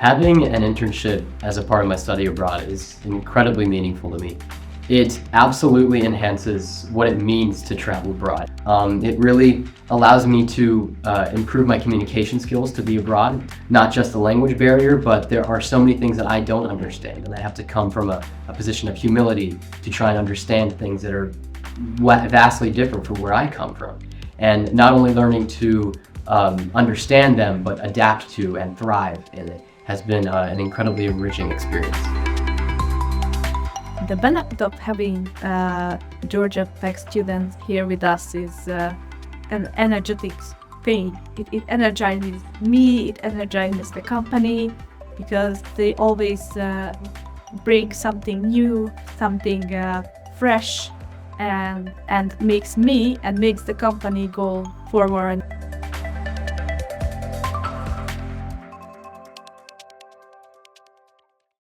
Having an internship as a part of my study abroad is incredibly meaningful to me. It absolutely enhances what it means to travel abroad. It really allows me to improve my communication skills to be abroad, not just the language barrier, but there are so many things that I don't understand, and I have to come from a position of humility to try and understand things that are vastly different from where I come from. And not only learning to understand them, but adapt to and thrive in it has been an incredibly enriching experience. The benefit of having Georgia Tech students here with us is an energetic thing. It energizes me, it energizes the company, because they always bring something new, something fresh, and makes me and makes the company go forward